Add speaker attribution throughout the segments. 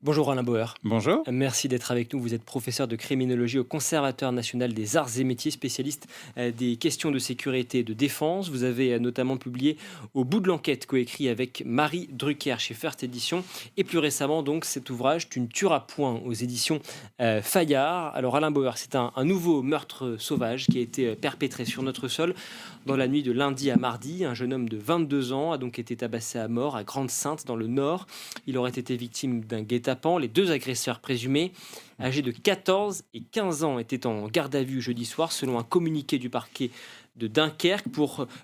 Speaker 1: Bonjour Alain Bauer.
Speaker 2: Bonjour.
Speaker 1: Merci d'être avec nous. Vous êtes professeur de criminologie au Conservatoire national des arts et métiers, spécialiste des questions de sécurité et de défense. Vous avez notamment publié Au bout de l'enquête, coécrit avec Marie Drucker chez First Edition. Et plus récemment, donc, cet ouvrage, Tu ne tueras point, aux éditions Fayard. Alors Alain Bauer, c'est un nouveau meurtre sauvage qui a été perpétré sur notre sol dans la nuit de lundi à mardi. Un jeune homme de 22 ans a donc été tabassé à mort à Grande-Synthe, dans le Nord. Il aurait été victime d'un guet-apens. Les deux agresseurs présumés, âgés de 14 et 15 ans, étaient en garde à vue jeudi soir, selon un communiqué du parquet de Dunkerque.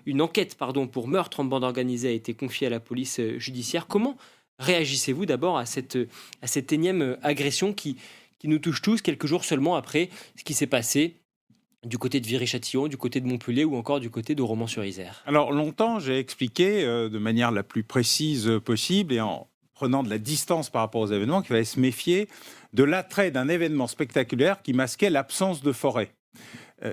Speaker 1: Une enquête pour meurtre en bande organisée a été confiée à la police judiciaire. Comment réagissez-vous d'abord à cette énième agression qui nous touche tous quelques jours seulement après ce qui s'est passé du côté de Viry-Châtillon, du côté de Montpellier ou encore du côté de Romans-sur-Isère?
Speaker 2: Alors longtemps, j'ai expliqué de manière la plus précise possible et en prenant de la distance par rapport aux événements qu'il fallait se méfier de l'attrait d'un événement spectaculaire qui masquait l'absence de forêt.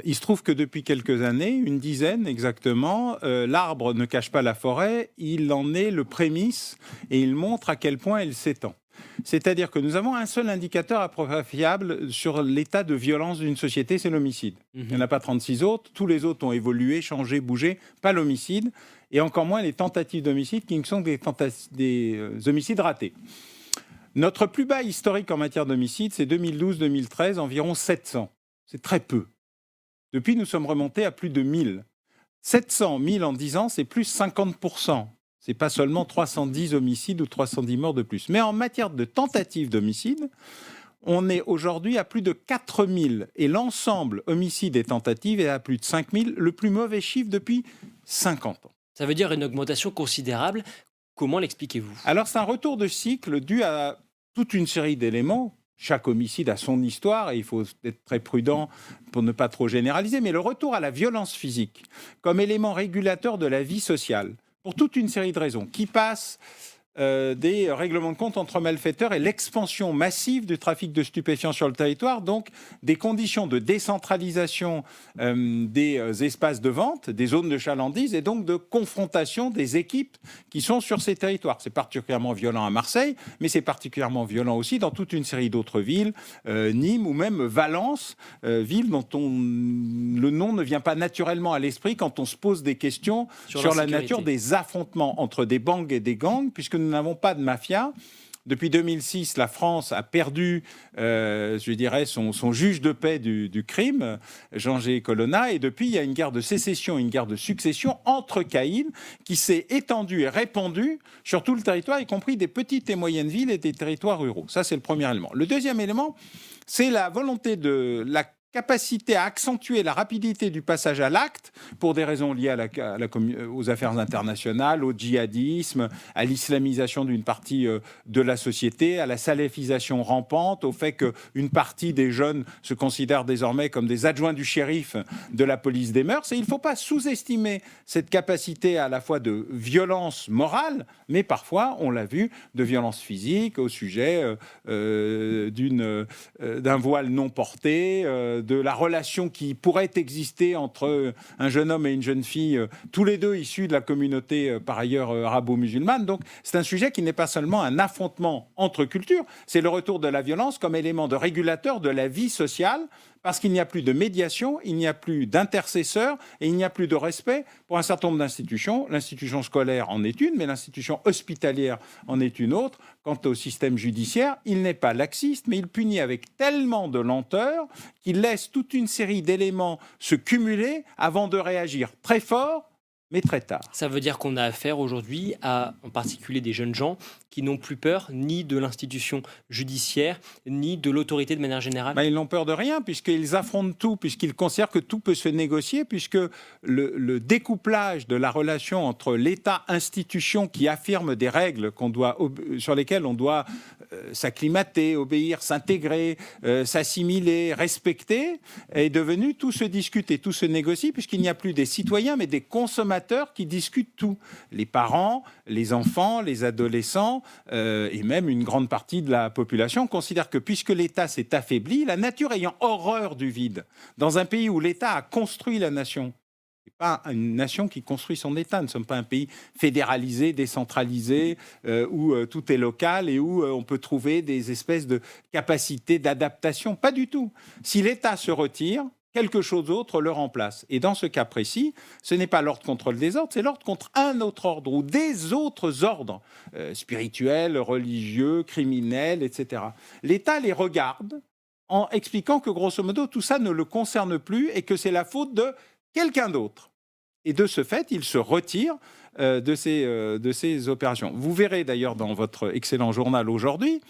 Speaker 2: Il se trouve que depuis quelques années, une dizaine exactement, l'arbre ne cache pas la forêt, il en est le prémisse et il montre à quel point elle s'étend. C'est-à-dire que nous avons un seul indicateur à peu près fiable sur l'état de violence d'une société, c'est l'homicide. Il n'y en a pas 36 autres, tous les autres ont évolué, changé, bougé, pas l'homicide, et encore moins les tentatives d'homicide qui ne sont que des homicides ratés. Notre plus bas historique en matière d'homicide, c'est 2012-2013, environ 700. C'est très peu. Depuis, nous sommes remontés à plus de 1000. 700, 1000 en 10 ans, c'est plus 50%. Ce n'est pas seulement 310 homicides ou 310 morts de plus. Mais en matière de tentatives d'homicide, on est aujourd'hui à plus de 4000. Et l'ensemble homicide et tentatives est à plus de 5000, le plus mauvais chiffre depuis 50 ans.
Speaker 1: Ça veut dire une augmentation considérable. Comment l'expliquez-vous?
Speaker 2: Alors c'est un retour de cycle dû à toute une série d'éléments. Chaque homicide a son histoire et il faut être très prudent pour ne pas trop généraliser. Mais le retour à la violence physique comme élément régulateur de la vie sociale, pour toute une série de raisons, qui passe des règlements de compte entre malfaiteurs et l'expansion massive du trafic de stupéfiants sur le territoire, donc des conditions de décentralisation des espaces de vente, des zones de chalandise et donc de confrontation des équipes qui sont sur ces territoires. C'est particulièrement violent à Marseille, mais c'est particulièrement violent aussi dans toute une série d'autres villes, Nîmes ou même Valence, ville dont le nom ne vient pas naturellement à l'esprit quand on se pose des questions sur la nature des affrontements entre des bandes et des gangs, puisque nous n'avons pas de mafia. Depuis 2006, la France a perdu, son juge de paix du crime, Jean-G. Colonna, et depuis, il y a une guerre de sécession, une guerre de succession entre caïds qui s'est étendue et répandue sur tout le territoire, y compris des petites et moyennes villes et des territoires ruraux. Ça, c'est le premier élément. Le deuxième élément, c'est la volonté de la capacité à accentuer la rapidité du passage à l'acte pour des raisons liées aux affaires internationales, au djihadisme, à l'islamisation d'une partie de la société, à la salafisation rampante, au fait qu'une partie des jeunes se considèrent désormais comme des adjoints du shérif de la police des mœurs. Et il ne faut pas sous-estimer cette capacité à la fois de violence morale, mais parfois, on l'a vu, de violence physique au sujet d'un voile non porté, de la relation qui pourrait exister entre un jeune homme et une jeune fille, tous les deux issus de la communauté par ailleurs arabo-musulmane. Donc c'est un sujet qui n'est pas seulement un affrontement entre cultures, c'est le retour de la violence comme élément de régulateur de la vie sociale, parce qu'il n'y a plus de médiation, il n'y a plus d'intercesseurs et il n'y a plus de respect pour un certain nombre d'institutions. L'institution scolaire en est une, mais l'institution hospitalière en est une autre. Quant au système judiciaire, il n'est pas laxiste, mais il punit avec tellement de lenteur qu'il laisse toute une série d'éléments se cumuler avant de réagir très fort, mais très tard.
Speaker 1: Ça veut dire qu'on a affaire aujourd'hui à, en particulier, des jeunes gens qui n'ont plus peur ni de l'institution judiciaire, ni de l'autorité de manière générale?
Speaker 2: Ils n'ont peur de rien, puisqu'ils affrontent tout, puisqu'ils considèrent que tout peut se négocier, puisque le découplage de la relation entre l'État-institution qui affirme des règles sur lesquelles on doit s'acclimater, obéir, s'intégrer, s'assimiler, respecter, est devenu tout se discute et tout se négocie, puisqu'il n'y a plus des citoyens, mais des consommateurs qui discutent tout. Les parents, les enfants, les adolescents, et même une grande partie de la population considère que puisque l'État s'est affaibli, la nature ayant horreur du vide, dans un pays où l'État a construit la nation, Ce n'est pas une nation qui construit son État. Nous ne sommes pas un pays fédéralisé, décentralisé, où tout est local et où on peut trouver des espèces de capacités d'adaptation. Pas du tout. Si l'État se retire, quelque chose d'autre le remplace. Et dans ce cas précis, ce n'est pas l'ordre contre le désordre, c'est l'ordre contre un autre ordre ou des autres ordres, spirituels, religieux, criminels, etc. L'État les regarde en expliquant que, grosso modo, tout ça ne le concerne plus et que c'est la faute de quelqu'un d'autre. Et de ce fait, il se retire de ces opérations. Vous verrez d'ailleurs dans votre excellent journal aujourd'hui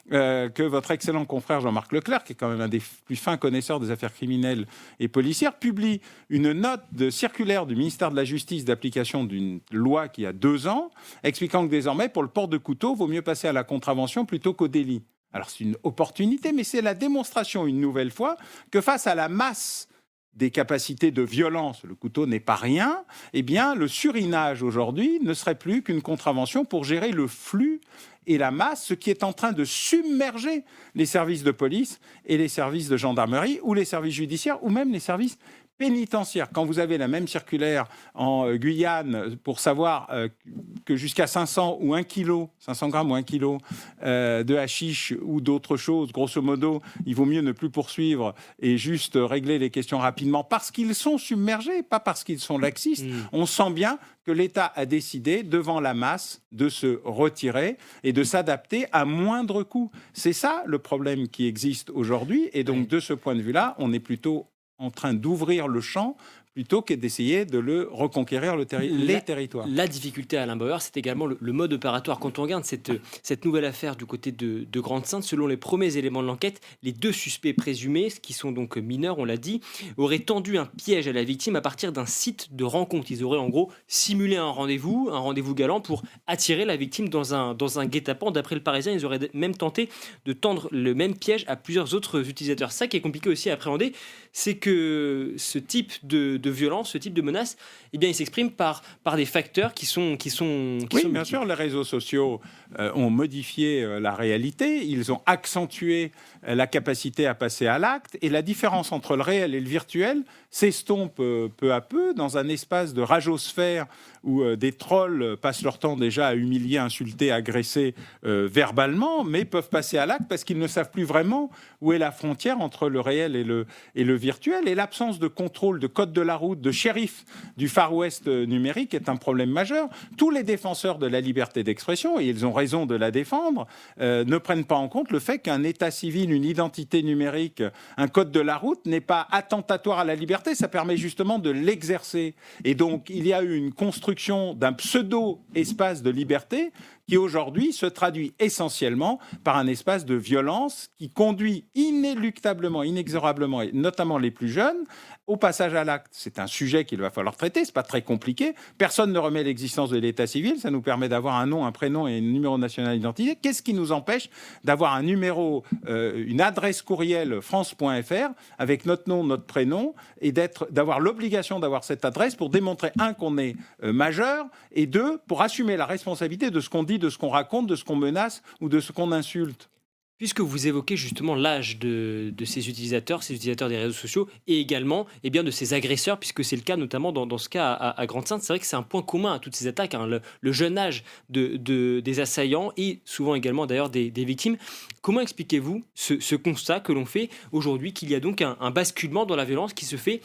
Speaker 2: que votre excellent confrère Jean-Marc Leclerc, qui est quand même un des plus fins connaisseurs des affaires criminelles et policières, publie une note de circulaire du ministère de la Justice d'application d'une loi qui a 2 ans, expliquant que désormais, pour le port de couteau, il vaut mieux passer à la contravention plutôt qu'au délit. Alors c'est une opportunité, mais c'est la démonstration, une nouvelle fois, que face à la masse des capacités de violence, le couteau n'est pas rien, eh bien, le surinage aujourd'hui ne serait plus qu'une contravention pour gérer le flux et la masse, ce qui est en train de submerger les services de police et les services de gendarmerie ou les services judiciaires ou même les services pénitentiaires. Quand vous avez la même circulaire en Guyane pour savoir que jusqu'à 500 ou 1 kilo, 500 grammes ou 1 kilo de hashish ou d'autres choses, grosso modo, il vaut mieux ne plus poursuivre et juste régler les questions rapidement parce qu'ils sont submergés, pas parce qu'ils sont laxistes. On sent bien que l'État a décidé, devant la masse, de se retirer et de s'adapter à moindre coût. C'est ça le problème qui existe aujourd'hui. Et donc, de ce point de vue-là, on est plutôt en train d'ouvrir le champ plutôt que d'essayer de le reconquérir les territoires.
Speaker 1: La difficulté, Alain Bauer, c'est également le mode opératoire. Quand on regarde cette nouvelle affaire du côté de Grande-Synthe, selon les premiers éléments de l'enquête, les 2 suspects présumés, qui sont donc mineurs, on l'a dit, auraient tendu un piège à la victime à partir d'un site de rencontre. Ils auraient en gros simulé un rendez-vous galant pour attirer la victime dans un guet-apens. D'après le Parisien, ils auraient même tenté de tendre le même piège à plusieurs autres utilisateurs. Ça qui est compliqué aussi à appréhender, c'est que ce type de violence, ce type de menace, eh bien, il s'exprime par des facteurs qui sont
Speaker 2: bien sûr, les réseaux sociaux ont modifié la réalité, ils ont accentué la capacité à passer à l'acte, et la différence entre le réel et le virtuel s'estompe peu à peu dans un espace de ragosphère où des trolls passent leur temps déjà à humilier, insulter, agresser verbalement, mais peuvent passer à l'acte parce qu'ils ne savent plus vraiment où est la frontière entre le réel et le virtuel. Et l'absence de contrôle, de code de la route, de shérif du Far West numérique est un problème majeur. Tous les défenseurs de la liberté d'expression, et ils ont raison de la défendre, ne prennent pas en compte le fait qu'un état civil, une identité numérique, un code de la route n'est pas attentatoire à la liberté, ça permet justement de l'exercer. Et donc, il y a eu une construction d'un pseudo-espace de liberté qui aujourd'hui se traduit essentiellement par un espace de violence qui conduit inéluctablement, inexorablement, et notamment les plus jeunes, au passage à l'acte. C'est un sujet qu'il va falloir traiter, c'est pas très compliqué. Personne ne remet l'existence de l'état civil, ça nous permet d'avoir un nom, un prénom et un numéro national d'identité. Qu'est-ce qui nous empêche d'avoir un numéro, une adresse courriel france.fr avec notre nom, notre prénom, et d'avoir l'obligation d'avoir cette adresse pour démontrer, 1, qu'on est majeur, et 2, pour assumer la responsabilité de ce qu'on dit, de ce qu'on raconte, de ce qu'on menace ou de ce qu'on insulte.
Speaker 1: Puisque vous évoquez justement l'âge de ces utilisateurs des réseaux sociaux, et également de ces agresseurs, puisque c'est le cas notamment dans ce cas à Grande-Synthe, c'est vrai que c'est un point commun à toutes ces attaques, hein, le jeune âge des assaillants et souvent également d'ailleurs des victimes. Comment expliquez-vous ce constat que l'on fait aujourd'hui, qu'il y a donc un basculement dans la violence qui se fait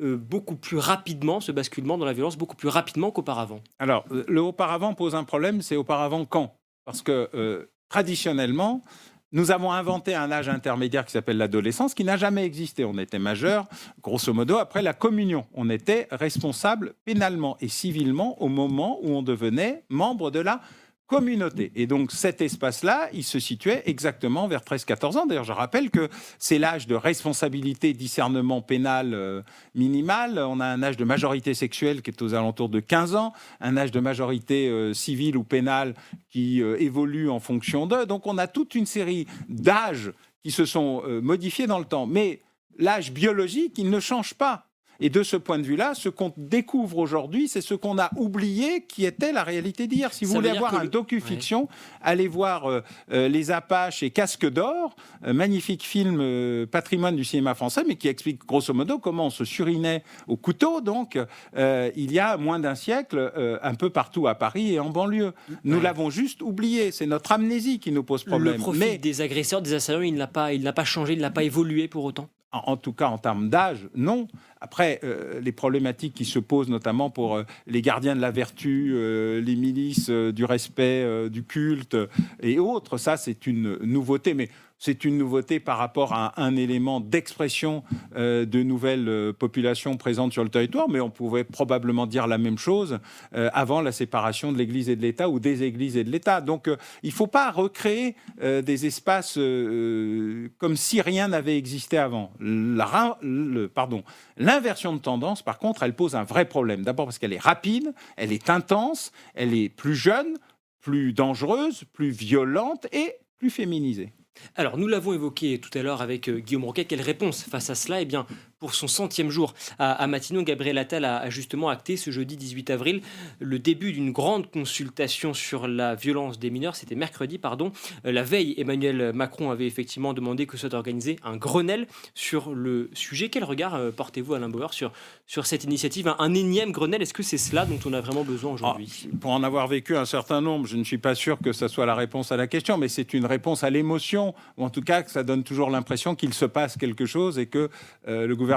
Speaker 1: beaucoup plus rapidement, ce basculement dans la violence beaucoup plus rapidement qu'auparavant?
Speaker 2: Alors, le auparavant pose un problème, c'est auparavant quand? Parce que traditionnellement, nous avons inventé un âge intermédiaire qui s'appelle l'adolescence, qui n'a jamais existé. On était majeur, grosso modo, après la communion. On était responsable pénalement et civilement au moment où on devenait membre de la communauté. Et donc cet espace-là, il se situait exactement vers 13-14 ans. D'ailleurs, je rappelle que c'est l'âge de responsabilité, discernement pénal minimal. On a un âge de majorité sexuelle qui est aux alentours de 15 ans, un âge de majorité civile ou pénale qui évolue en fonction d'eux. Donc on a toute une série d'âges qui se sont modifiés dans le temps. Mais l'âge biologique, il ne change pas. Et de ce point de vue-là, ce qu'on découvre aujourd'hui, c'est ce qu'on a oublié qui était la réalité d'hier. Si vous voulez avoir un docu-fiction, allez voir Les Apaches et Casque d'Or, magnifique film patrimoine du cinéma français, mais qui explique grosso modo comment on se surinait au couteau, donc il y a moins d'un siècle, un peu partout à Paris et en banlieue. Nous l'avons juste oublié, c'est notre amnésie qui nous pose problème.
Speaker 1: Le profil des agresseurs, des assaillants, il n'a pas changé, il n'a pas évolué pour autant.
Speaker 2: En tout cas, en termes d'âge, non. Après, les problématiques qui se posent, notamment pour les gardiens de la vertu, les milices du respect, du culte et autres, ça, c'est une nouveauté. Mais c'est une nouveauté par rapport à un élément d'expression de nouvelles populations présentes sur le territoire, mais on pouvait probablement dire la même chose avant la séparation de l'Église et de l'État ou des Églises et de l'État. Donc il ne faut pas recréer des espaces comme si rien n'avait existé avant. L'inversion de tendance, par contre, elle pose un vrai problème. D'abord parce qu'elle est rapide, elle est intense, elle est plus jeune, plus dangereuse, plus violente et plus féminisée.
Speaker 1: Alors, nous l'avons évoqué tout à l'heure avec Guillaume Roquet. Quelle réponse face à cela ? Eh bien, pour son 100e jour à Matignon, Gabriel Attal a justement acté ce jeudi 18 avril le début d'une grande consultation sur la violence des mineurs. C'était mercredi, pardon. La veille, Emmanuel Macron avait effectivement demandé que soit organisé un Grenelle sur le sujet. Quel regard portez-vous, Alain Bauer, sur cette initiative ? Un énième Grenelle, est-ce que c'est cela dont on a vraiment besoin aujourd'hui ?
Speaker 2: Pour en avoir vécu un certain nombre, je ne suis pas sûr que ça soit la réponse à la question, mais c'est une réponse à l'émotion, ou en tout cas que ça donne toujours l'impression qu'il se passe quelque chose et que le gouvernement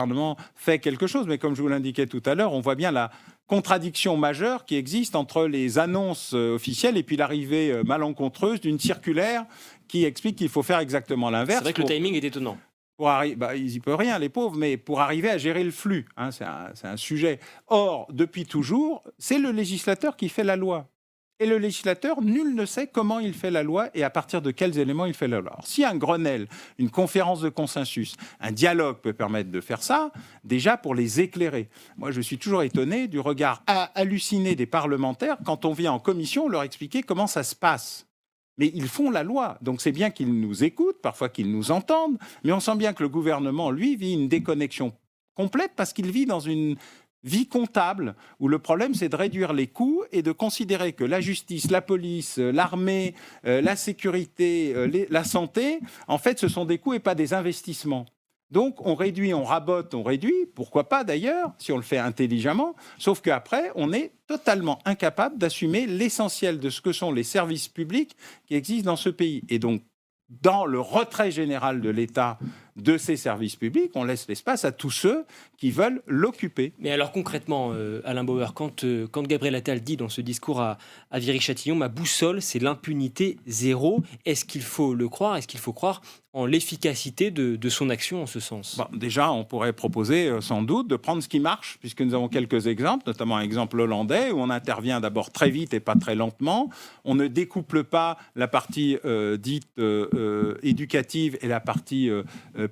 Speaker 2: fait quelque chose. Mais comme je vous l'indiquais tout à l'heure, on voit bien la contradiction majeure qui existe entre les annonces officielles et puis l'arrivée malencontreuse d'une circulaire qui explique qu'il faut faire exactement l'inverse.
Speaker 1: C'est vrai que le timing est étonnant.
Speaker 2: Ils n'y peuvent rien, les pauvres, mais pour arriver à gérer le flux, c'est un sujet. Or, depuis toujours, c'est le législateur qui fait la loi. Et le législateur, nul ne sait comment il fait la loi et à partir de quels éléments il fait la loi. Alors, si un Grenelle, une conférence de consensus, un dialogue peut permettre de faire ça, déjà pour les éclairer. Moi, je suis toujours étonné du regard halluciné des parlementaires quand on vient en commission leur expliquer comment ça se passe. Mais ils font la loi, donc c'est bien qu'ils nous écoutent, parfois qu'ils nous entendent, mais on sent bien que le gouvernement, lui, vit une déconnexion complète parce qu'il vit dans une vie comptable, où le problème, c'est de réduire les coûts et de considérer que la justice, la police, l'armée, la sécurité, la santé, en fait, ce sont des coûts et pas des investissements. Donc, on réduit, on rabote, on réduit, pourquoi pas d'ailleurs, si on le fait intelligemment, sauf qu'après, on est totalement incapable d'assumer l'essentiel de ce que sont les services publics qui existent dans ce pays. Et donc, dans le retrait général de l'État de ces services publics, on laisse l'espace à tous ceux qui veulent l'occuper.
Speaker 1: Mais alors concrètement, Alain Bauer, quand Gabriel Attal dit dans ce discours à Viry-Châtillon, ma boussole, c'est l'impunité zéro, est-ce qu'il faut le croire ? Est-ce qu'il faut croire en l'efficacité de son action en ce sens ?
Speaker 2: Déjà, on pourrait proposer sans doute de prendre ce qui marche, puisque nous avons quelques exemples, notamment un exemple hollandais, où on intervient d'abord très vite et pas très lentement. On ne découple pas la partie dite éducative et la partie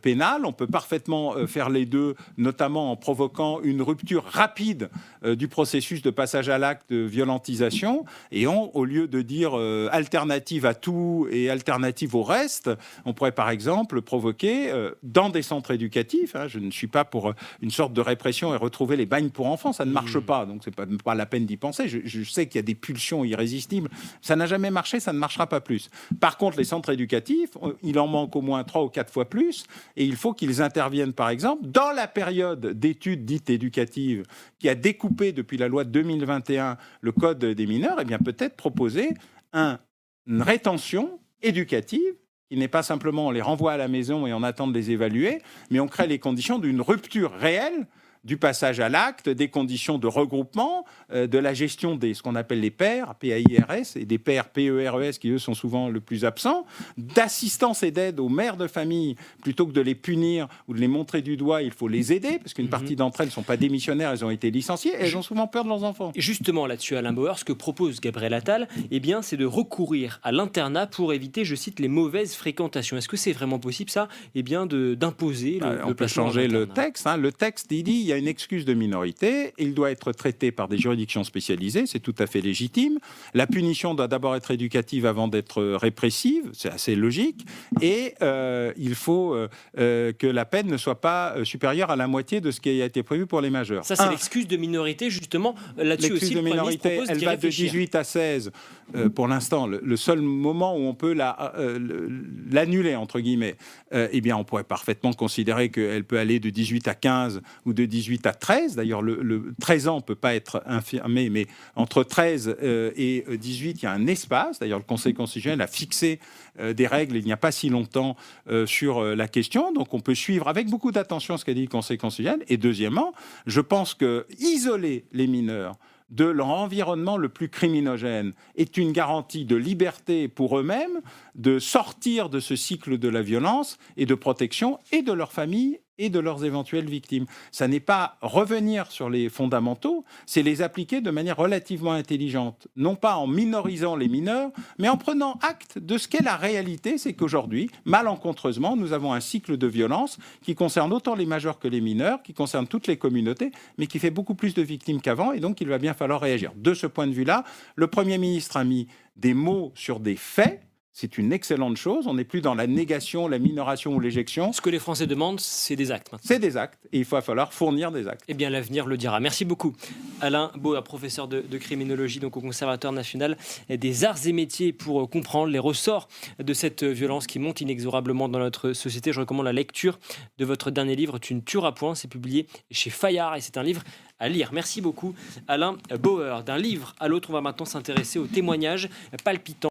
Speaker 2: pénale. On peut parfaitement faire les deux, notamment en provoquant une rupture rapide du processus de passage à l'acte de violentisation. Et au lieu de dire alternative à tout et alternative au reste, on pourrait par exemple provoquer dans des centres éducatifs, je ne suis pas pour une sorte de répression et retrouver les bagnes pour enfants, ça ne marche pas, donc c'est pas la peine d'y penser. Je sais qu'il y a des pulsions irrésistibles, ça n'a jamais marché, ça ne marchera pas plus. Par contre, les centres éducatifs, il en manque au moins 3 ou 4 fois plus, et il faut qu'ils interviennent, par exemple, dans la période d'études dites éducatives qui a découpé depuis la loi de 2021 le code des mineurs, et bien peut-être proposer une rétention éducative qui n'est pas simplement on les renvoie à la maison et on attend de les évaluer, mais on crée les conditions d'une rupture réelle du passage à l'acte, des conditions de regroupement, de la gestion des ce qu'on appelle les pairs, PAIRS, et des pairs PERES qui, eux, sont souvent le plus absents, d'assistance et d'aide aux mères de famille, plutôt que de les punir ou de les montrer du doigt, il faut les aider, parce qu'une partie d'entre elles ne sont pas démissionnaires, elles ont été licenciées, et elles ont souvent peur de leurs enfants.
Speaker 1: Et justement, là-dessus, Alain Bauer, ce que propose Gabriel Attal, c'est de recourir à l'internat pour éviter, je cite, les mauvaises fréquentations. Est-ce que c'est vraiment possible, ça, d'imposer le
Speaker 2: on peut changer le texte. Le texte, il dit y a une excuse de minorité, il doit être traité par des juridictions spécialisées, c'est tout à fait légitime. La punition doit d'abord être éducative avant d'être répressive, c'est assez logique. Et il faut que la peine ne soit pas supérieure à la moitié de ce qui a été prévu pour les majeurs.
Speaker 1: Ça, c'est l'excuse de minorité, justement. Là-dessus aussi,
Speaker 2: l'excuse de minorité, elle va de 18 à 16. Pour l'instant, le seul moment où on peut l'annuler, entre guillemets, eh bien, on pourrait parfaitement considérer qu'elle peut aller de 18 à 15 ou de 18 à 13. D'ailleurs, le 13 ans ne peut pas être infirmé, mais entre 13 et 18, il y a un espace. D'ailleurs, le Conseil constitutionnel a fixé des règles il n'y a pas si longtemps sur la question. Donc, on peut suivre avec beaucoup d'attention ce qu'a dit le Conseil constitutionnel. Et deuxièmement, je pense que isoler les mineurs de leur environnement le plus criminogène est une garantie de liberté pour eux-mêmes, de sortir de ce cycle de la violence et de protection et de leur famille et de leurs éventuelles victimes. Ça n'est pas revenir sur les fondamentaux, c'est les appliquer de manière relativement intelligente. Non pas en minorisant les mineurs, mais en prenant acte de ce qu'est la réalité, c'est qu'aujourd'hui, malencontreusement, nous avons un cycle de violence qui concerne autant les majeurs que les mineurs, qui concerne toutes les communautés, mais qui fait beaucoup plus de victimes qu'avant, et donc il va bien falloir réagir. De ce point de vue-là, le Premier ministre a mis des mots sur des faits. C'est une excellente chose. On n'est plus dans la négation, la minoration ou l'éjection.
Speaker 1: Ce que les Français demandent, c'est des actes. Maintenant.
Speaker 2: C'est des actes. Et il va falloir fournir des actes.
Speaker 1: Eh bien, l'avenir le dira. Merci beaucoup. Alain Bauer, professeur de criminologie donc au Conservatoire national des arts et métiers, pour comprendre les ressorts de cette violence qui monte inexorablement dans notre société. Je recommande la lecture de votre dernier livre, Tu ne tueras point. C'est publié chez Fayard et c'est un livre à lire. Merci beaucoup, Alain Bauer. D'un livre à l'autre, on va maintenant s'intéresser aux témoignages palpitants